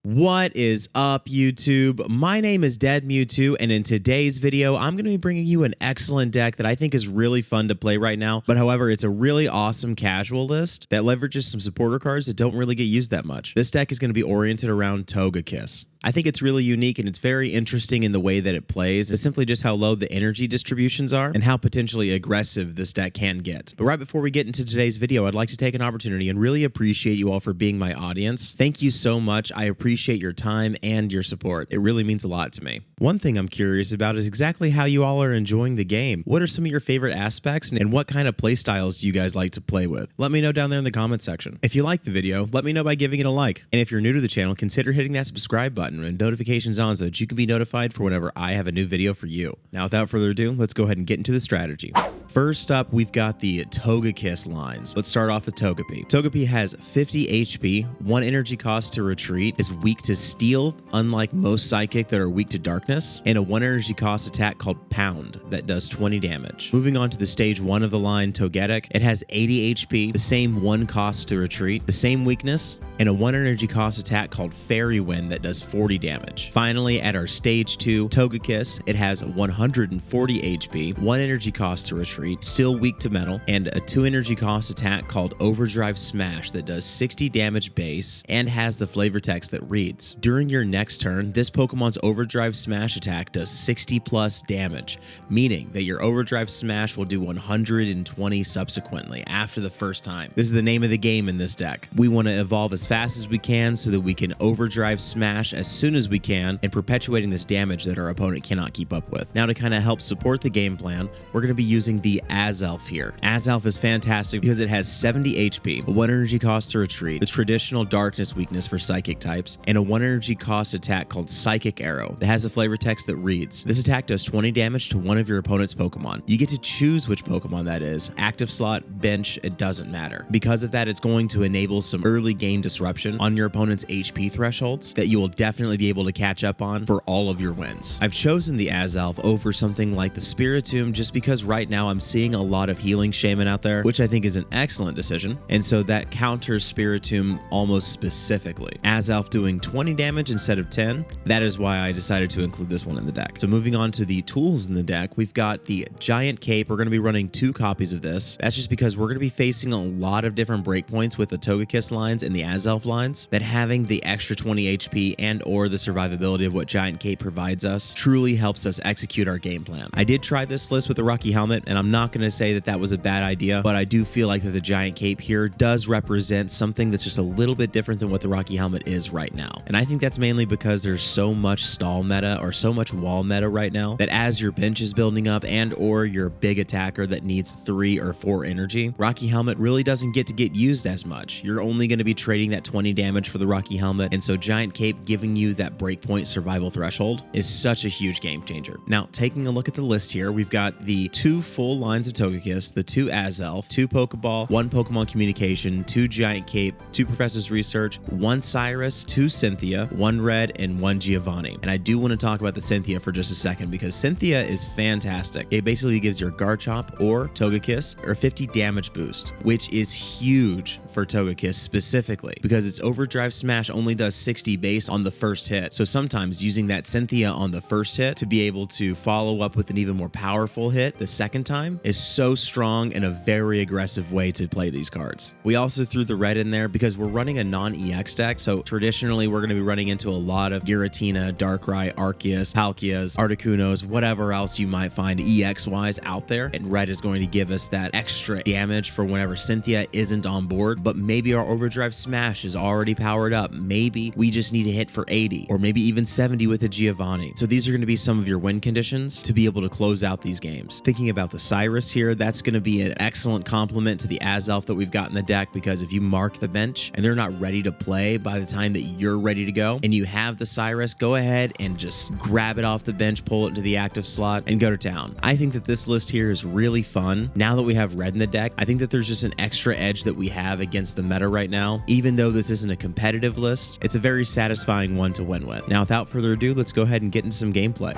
What is up, YouTube? My name is Dead Mewtwo, and in today's video, I'm going to be bringing you an excellent deck that I think is really fun to play right now. But however, it's a really awesome casual list that leverages some supporter cards that don't really get used that much. This deck is going to be oriented around Togekiss. I think it's really unique and it's very interesting in the way that it plays. It's simply just how low the energy distributions are and how potentially aggressive this deck can get. But right before we get into today's video, I'd like to take an opportunity and really appreciate you all for being my audience. Thank you so much. I appreciate your time and your support. It really means a lot to me. One thing I'm curious about is exactly how you all are enjoying the game. What are some of your favorite aspects and what kind of play styles do you guys like to play with? Let me know down there in the comment section. If you like the video, let me know by giving it a like. And if you're new to the channel, consider hitting that subscribe button and notifications on so that you can be notified for whenever I have a new video for you. Now, without further ado, let's go ahead and get into the strategy. First up, we've got the Togekiss lines. Let's start off with Togepi. Togepi has 50 HP, 1 energy cost to retreat, is weak to steel, unlike most Psychic that are weak to darkness, and a 1 energy cost attack called Pound that does 20 damage. Moving on to the stage 1 of the line, Togetic. It has 80 HP, the same 1 cost to retreat, the same weakness, and a 1 energy cost attack called Fairy Wind that does 40 damage. Finally, at our stage 2, Togekiss, it has 140 HP, 1 energy cost to retreat, still weak to metal, and a 2 energy cost attack called Overdrive Smash that does 60 damage base and has the flavor text that reads, during your next turn, this Pokemon's Overdrive Smash attack does 60 plus damage, meaning that your Overdrive Smash will do 120 subsequently after the first time. This is the name of the game in this deck. We want to evolve as fast as we can so that we can Overdrive Smash as soon as we can and perpetuating this damage that our opponent cannot keep up with. Now, to kind of help support the game plan, we're going to be using the Azelf here. Azelf is fantastic because it has 70 HP, a 1 energy cost to retreat, the traditional darkness weakness for Psychic types, and a 1 energy cost attack called Psychic Arrow that has a flavor text that reads, this attack does 20 damage to one of your opponent's Pokemon. You get to choose which Pokemon that is. Active slot, bench, it doesn't matter. Because of that, it's going to enable some early game disruption on your opponent's HP thresholds that you will definitely be able to catch up on for all of your wins. I've chosen the Azelf over something like the Spiritomb just because right now I'm seeing a lot of healing shaman out there, which I think is an excellent decision, and so that counters Spiritomb almost specifically. Azelf doing 20 damage instead of 10, that is why I decided to include this one in the deck. So moving on to the tools in the deck, we've got the Giant Cape. We're going to be running 2 copies of this. That's just because we're going to be facing a lot of different breakpoints with the Togekiss lines and the Azelf lines, that having the extra 20 HP and or the survivability of what Giant Cape provides us truly helps us execute our game plan. I did try this list with the Rocky Helmet, and I'm not going to say that that was a bad idea, but I do feel like that the Giant Cape here does represent something that's just a little bit different than what the Rocky Helmet is right now. And I think that's mainly because there's so much stall meta or so much wall meta right now that as your bench is building up and or your big attacker that needs 3 or 4 energy, Rocky Helmet really doesn't get used as much. You're only going to be trading that 20 damage for the Rocky Helmet, and so Giant Cape giving you that breakpoint survival threshold is such a huge game changer. Now, taking a look at the list here, we've got the 2 full lines of Togekiss, the 2 Azelf, 2 Pokeball, 1 Pokemon Communication, 2 Giant Cape, 2 Professor's Research, 1 Cyrus, 2 Cynthia, 1 Red, and 1 Giovanni. And I do want to talk about the Cynthia for just a second because Cynthia is fantastic. It basically gives your Garchomp or Togekiss a 50 damage boost, which is huge for Togekiss specifically because its Overdrive Smash only does 60 base on the first hit. So sometimes using that Cynthia on the first hit to be able to follow up with an even more powerful hit the second time is so strong and a very aggressive way to play these cards. We also threw the red in there because we're running a non-EX deck. So traditionally we're going to be running into a lot of Giratina, Darkrai, Arceus, Palkias, Articunos, whatever else you might find EX-wise out there. And red is going to give us that extra damage for whenever Cynthia isn't on board, but maybe our Overdrive Smash is already powered up. Maybe we just need to hit for 80 or maybe even 70 with a Giovanni. So these are going to be some of your win conditions to be able to close out these games. Thinking about the Cyrus here, that's going to be an excellent complement to the Azelf that we've got in the deck because if you mark the bench and they're not ready to play by the time that you're ready to go and you have the Cyrus, go ahead and just grab it off the bench, pull it into the active slot and go to town. I think that this list here is really fun. Now that we have red in the deck, I think that there's just an extra edge that we have against the meta right now. Even though this isn't a competitive list, it's a very satisfying one to win with. Now, without further ado, let's go ahead and get into some gameplay.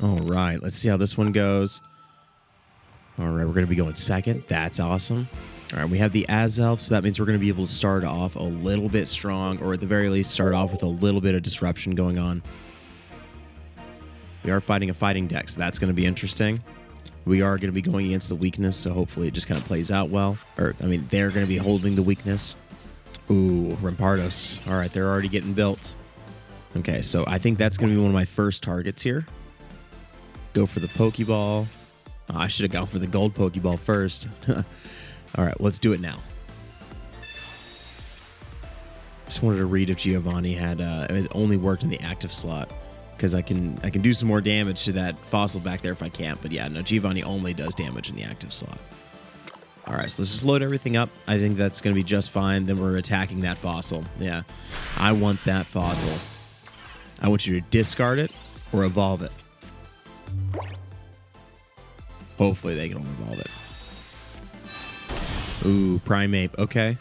All right, let's see how this one goes. All right, we're going to be going second. That's awesome. All right, we have the Azelf, so that means we're going to be able to start off a little bit strong, or at the very least start off with a little bit of disruption going on. We are fighting a fighting deck, so that's going to be interesting. We are going to be going against the weakness, so hopefully it just kind of plays out well. Or, I mean, they're going to be holding the weakness. Ooh, Rampardos. All right, they're already getting built. Okay, so I think that's going to be one of my first targets here. Go for the Pokeball. Oh, I should have gone for the gold Pokeball first. All right, let's do it now. Just wanted to read if Giovanni had it only worked in the active slot, because I can do some more damage to that fossil back there if I can't. But yeah, no, Giovanni only does damage in the active slot. All right, so let's just load everything up. I think that's going to be just fine. Then we're attacking that fossil. Yeah, I want that fossil. I want you to discard it or evolve it. Hopefully they can evolve it. Ooh, Primeape. Okay.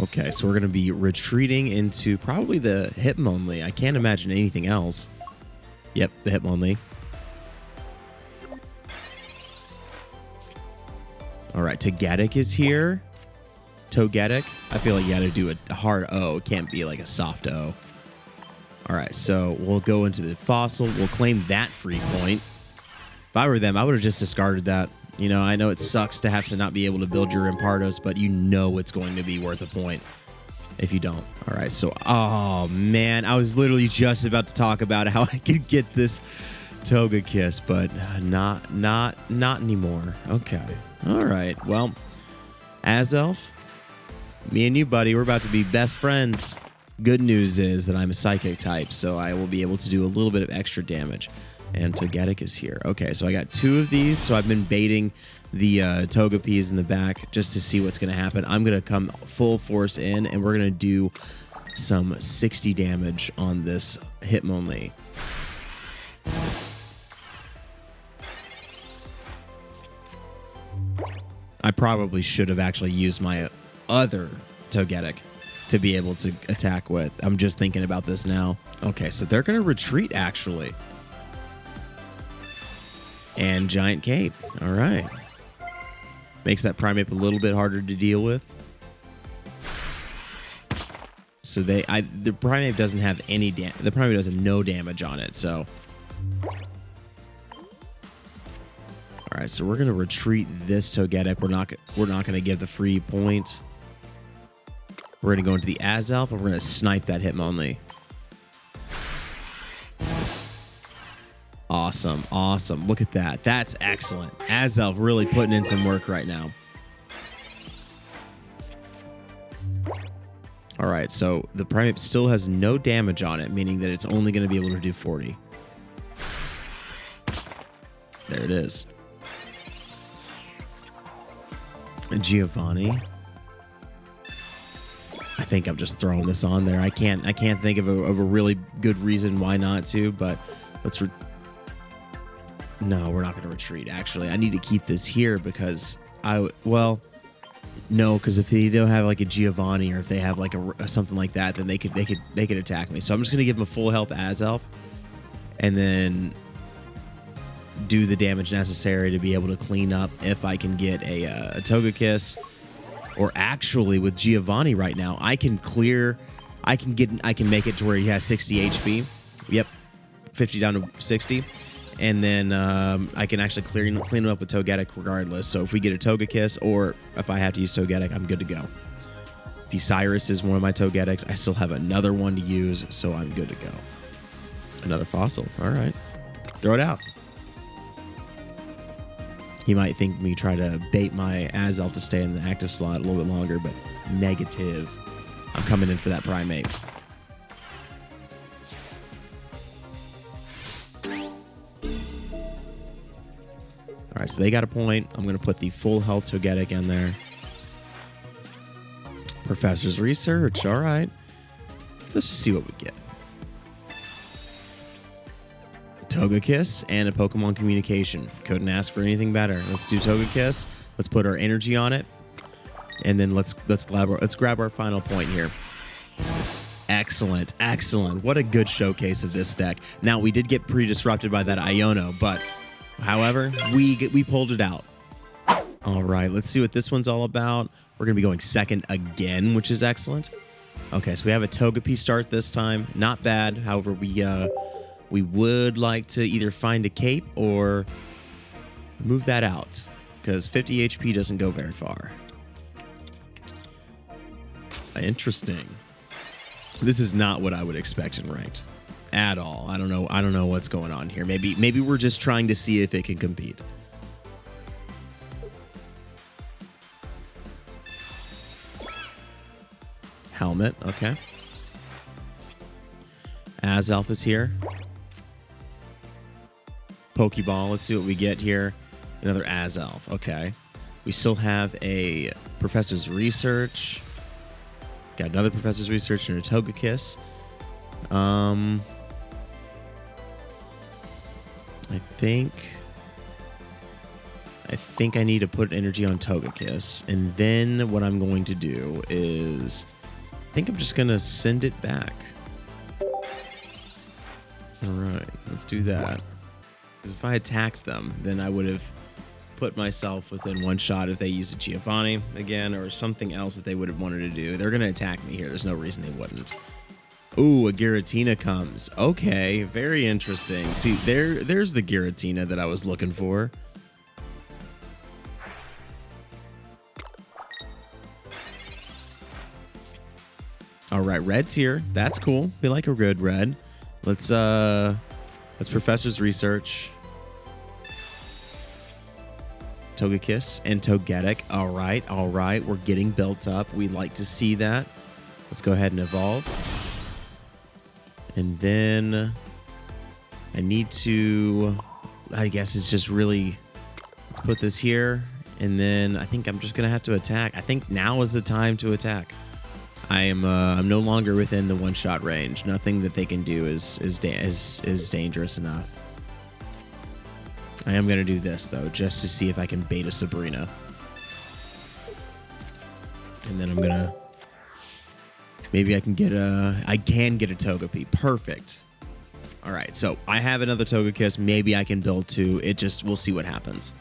Okay, so we're going to be retreating into probably the Hitmonlee. I can't imagine anything else. Yep, the Hitmonlee. All right, Togetic is here. Togetic. I feel like you got to do a hard O. It can't be like a soft O. All right, so we'll go into the fossil. We'll claim that free point. If I were them, I would have just discarded that. You know, I know it sucks to have to not be able to build your Rampardos, but you know it's going to be worth a point if you don't. All right, so, oh, man. I was literally just about to talk about how I could get this Togekiss, but not anymore. Okay. All right, well, Azelf, me and you, buddy, we're about to be best friends. Good news is that I'm a psychic type, so I will be able to do a little bit of extra damage. And Togetic is here. Okay, so I got 2 of these, so I've been baiting the Togepis in the back just to see what's going to happen. I'm going to come full force in, and we're going to do some 60 damage on this Hitmonlee. I probably should have actually used my other Togetic to be able to attack with. I'm just thinking about this now. Okay, so they're going to retreat, actually. And Giant Cape. All right. Makes that Primeape a little bit harder to deal with. So the Primeape doesn't have any damage. The Primeape does no damage on it, so. All right, so we're going to retreat this Togetic. We're not going to give the free point. We're going to go into the Azelf, and we're going to snipe that Hitmonlee. Awesome, awesome. Look at that. That's excellent. Azelf really putting in some work right now. All right, so the Primeape still has no damage on it, meaning that it's only going to be able to do 40. There it is. And Giovanni. I think I'm just throwing this on there. I can't think of a really good reason why not to, but let's no, we're not going to retreat. Actually, I need to keep this here because no, because if they don't have like a Giovanni or if they have like a something like that, then they could attack me. So I'm just going to give them a full health Azelf and then do the damage necessary to be able to clean up if I can get a Togekiss. Or actually, with Giovanni right now, I can make it to where he has 60 HP. Yep, 50 down to 60. And then I can actually clean him up with Togetic regardless. So if we get a Togekiss or if I have to use Togetic, I'm good to go. The Cyrus is one of my Togetics. I still have another one to use, so I'm good to go. Another fossil. All right. Throw it out. He might think me try to bait my Azelf to stay in the active slot a little bit longer, but negative. I'm coming in for that Primeape. All right, so they got a point. I'm going to put the full health Togetic in there. Professor's Research. All right. Let's just see what we get. Togekiss and a Pokemon Communication. Couldn't ask for anything better. Let's do Togekiss. Let's put our energy on it. And then let's grab our final point here. Excellent, excellent. What a good showcase of this deck. Now, we did get pretty disrupted by that Iono, but however, we pulled it out. All right, let's see what this one's all about. We're going to be going second again, which is excellent. Okay, so we have a Togepi start this time. Not bad. However, we would like to either find a cape or move that out, because 50 HP doesn't go very far. Interesting. This is not what I would expect in ranked at all. I don't know what's going on here. Maybe we're just trying to see if it can compete. Helmet, okay. Azelf is here. Pokeball, let's see what we get here. Another Azelf, okay. We still have a Professor's Research. Got another Professor's Research and a Togekiss. I think I need to put energy on Togekiss. And then what I'm going to do is, I think I'm just going to send it back. All right, let's do that. Because if I attacked them, then I would have put myself within one shot if they used a Giovanni again or something else that they would have wanted to do. They're going to attack me here. There's no reason they wouldn't. Ooh, a Giratina comes. Okay, very interesting. See, there's the Giratina that I was looking for. All right, red's here. That's cool. We like a good red. Let's Professor's Research. Togekiss and Togetic. All right. We're getting built up. We like to see that. Let's go ahead and evolve. And then I need to, I guess it's just really, let's put this here. And then I think I'm just going to have to attack. I think now is the time to attack. I'm no longer within the one-shot range. Nothing that they can do is dangerous enough. I am going to do this, though, just to see if I can bait a Sabrina. And then I'm going to... Maybe I can get a Togepi. Perfect. All right, so I have another Togekiss. Maybe I can build two. We'll see what happens.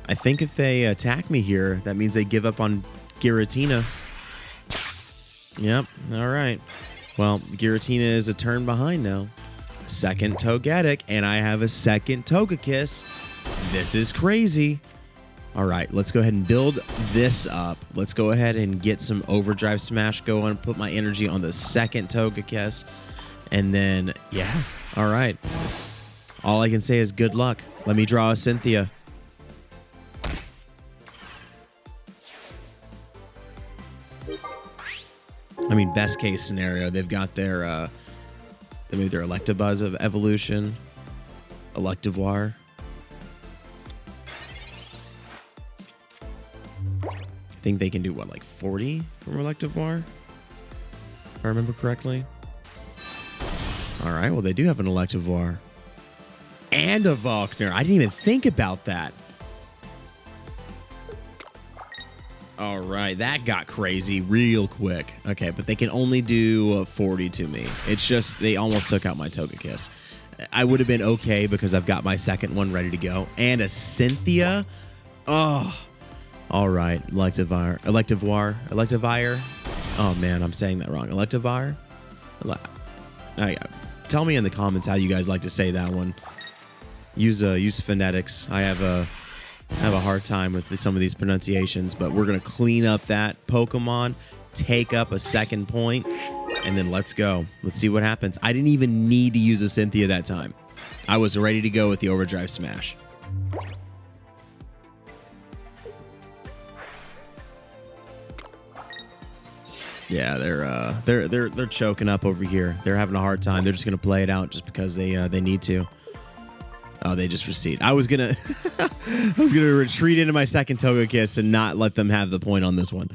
I think if they attack me here, that means they give up on Giratina. Yep, all right. Well, Giratina is a turn behind now. Second Togetic, and I have a second Togekiss. This is crazy. All right, let's go ahead and build this up. Let's go ahead and get some Overdrive Smash going, put my energy on the second Togekiss, and then, yeah, all right. All I can say is good luck. Let me draw a Cynthia. I mean, best case scenario, they've got their, they made their Electabuzz of evolution. Electivire. I think they can do, what, like 40 from Electivire? If I remember correctly. All right, well, they do have an Electivire. And a Volkner. I didn't even think about that. All right, that got crazy real quick. Okay, but they can only do 40 to me. It's just they almost took out my Togekiss. I would have been okay because I've got my second one ready to go. And a Cynthia. Oh, all right. Electivire. Oh, man, I'm saying that wrong. Electivire? Tell me in the comments how you guys like to say that one. Use phonetics. I have a hard time with some of these pronunciations, but we're going to clean up that Pokemon, take up a second point, and then let's go. Let's see what happens. I didn't even need to use a Cynthia that time. I was ready to go with the Overdrive Smash. Yeah, they're choking up over here. They're having a hard time. They're just going to play it out just because they need to. Oh, they just recede. I was gonna retreat into my second Togekiss and not let them have the point on this one.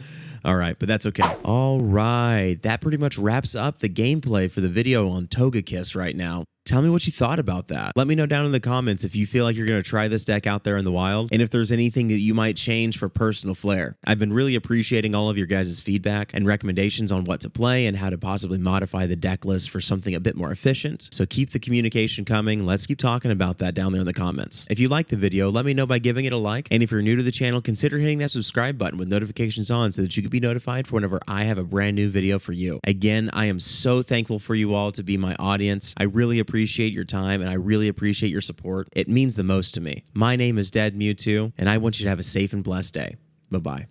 All right, but that's okay. All right, that pretty much wraps up the gameplay for the video on Togekiss right now. Tell me what you thought about that. Let me know down in the comments if you feel like you're going to try this deck out there in the wild, and if there's anything that you might change for personal flair. I've been really appreciating all of your guys' feedback and recommendations on what to play and how to possibly modify the deck list for something a bit more efficient. So keep the communication coming. Let's keep talking about that down there in the comments. If you liked the video, let me know by giving it a like, and if you're new to the channel, consider hitting that subscribe button with notifications on so that you can be notified for whenever I have a brand new video for you. Again, I am so thankful for you all to be my audience. I really appreciate your time, and I really appreciate your support. It means the most to me. My name is Dead Mewtwo, and I want you to have a safe and blessed day. Bye-bye.